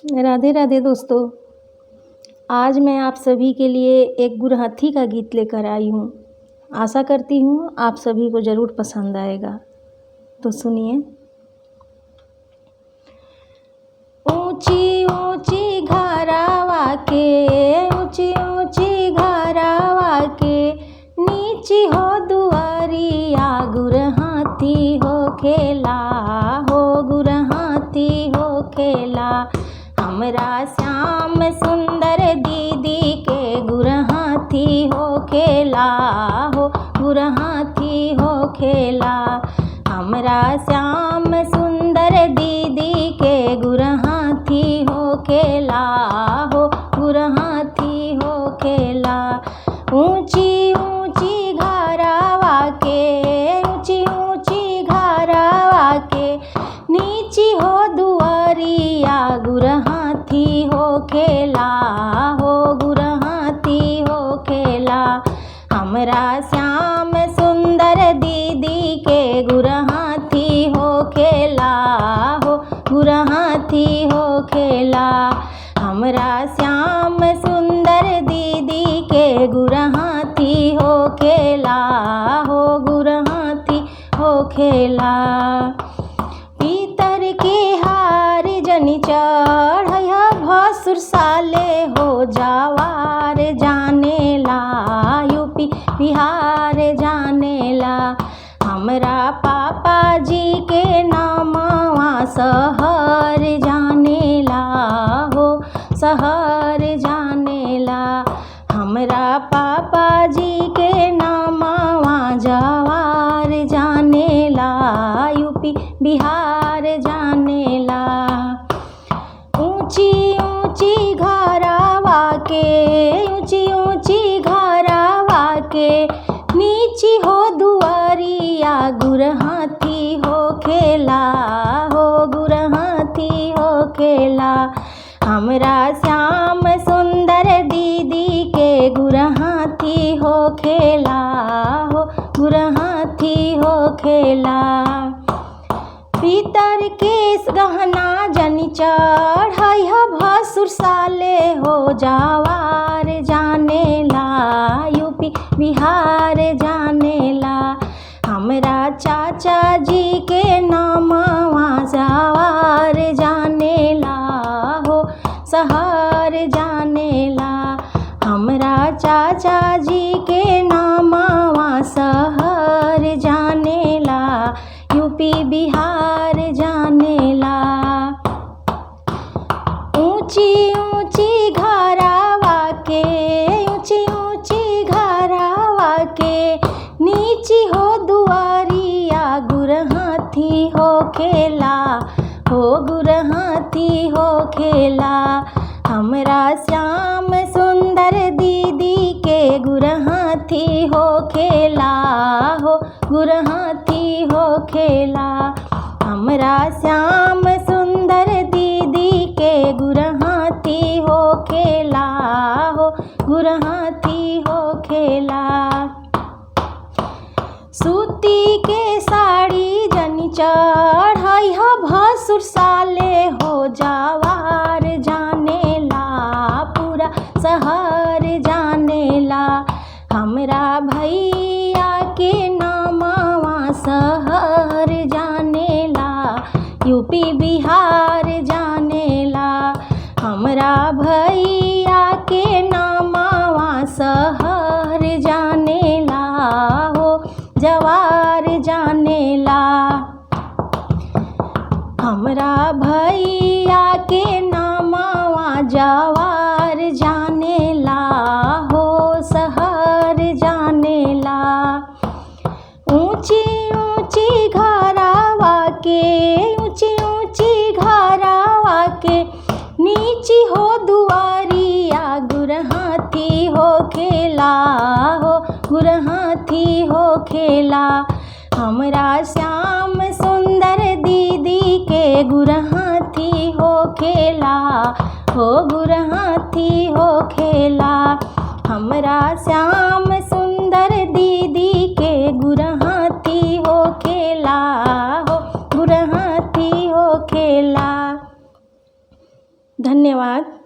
राधे राधे दोस्तों। आज मैं आप सभी के लिए एक गुरहथी का गीत लेकर आई हूँ। आशा करती हूँ आप सभी को ज़रूर पसंद आएगा। तो सुनिए। ऊंची ऊंची घरावा के, ऊंची ऊंची घरावा के, नीची हो दुआरिया गुरहथी हो खेला, हो गुरहथी हो खेला। हमरा श्याम सुंदर दीदी के गुरहथी हो खेला, हो गुरहथी हो खेला। हमरा श्याम सुंदर दीदी के गुरहथी हो खेला, हो गुरहथी हो खेला। ऊंची ऊंची घरावा के, ऊंची ऊंची घरावा के, नीची हो दुआरिया गुरहथी हो खेला, हो गुरहथी हो खेला। हमरा श्याम सुंदर दीदी के गुरहथी हो खेला, हो गुरहथी हो खेला। हमरा श्याम सुंदर दीदी के गुरहथी हो खेला, हो गुरहथी हो खेला। पीतर के हार जनि चढ़ैया भसुर साले हो जवार जानेला, यूपी बिहार जानेला। हमरा पापा जी के नामवा शहर जानेला, हो शहर जानेला। हमरा पापा जी के नामवा जवार जानेला, यूपी बिहार जानेला। ऊंची ऊंची घरावा के, ऊंची ऊंची घरावा के, नीची हो दुआरिया गुरहथी हो खेला, हो गुरहथी हो खेला। हमरा श्याम सुंदर दीदी के गुरहथी हो खेला, हो गुरहथी हो खेला। पीतर के गहना जनि चढ़ैया भसुर साले हो जवार जानेला, यूपी बिहार जानेला। हमरा चाचा जी के नामवा जवार जानेला, हो शहर जानेला। हमरा चाचा जी के नामवा शहर जानेला, यूपी बिहार जानेला। ऊंची ऊंची घरावा के, ऊंची ऊंची घरावा के, नीची हो दुआरिया गुरहथी हो खेला, हो गुरहथी हो खेला। हमरा श्याम सुंदर दीदी के गुरहथी हो खेला, हो गुरहथी हो खेला। हमरा श्याम सुंदर दीदी के गुरहथी हो खेला, हो गुरहथी हो खेला। सूती के साड़ी जनि चढ़ैया भसुर साले हो जवार जानेला, पूरा शहर जानेला। हमरा भैया के नामवा शहर जानेला, यूपी बिहार जानेला। हमरा भैया के नामवा शहर जानेला, हो जवार जानेला। हमरा भैया के नामवा जवार जानेला, हो शहर जानेला। ऊंची ऊंची घरावा के, ऊंची ऊंची घरावा के, नीची हो दुआरिया गुरहथी हो खेला, हो गुरहथी हो खेला। हमरा श्याम सुंदर दीदी के गुरहथी हो खेला, हो गुरहथी हो खेला। हमरा श्याम सुंदर दीदी के गुरहथी हो खेला, हो गुरहथी हो खेला। धन्यवाद।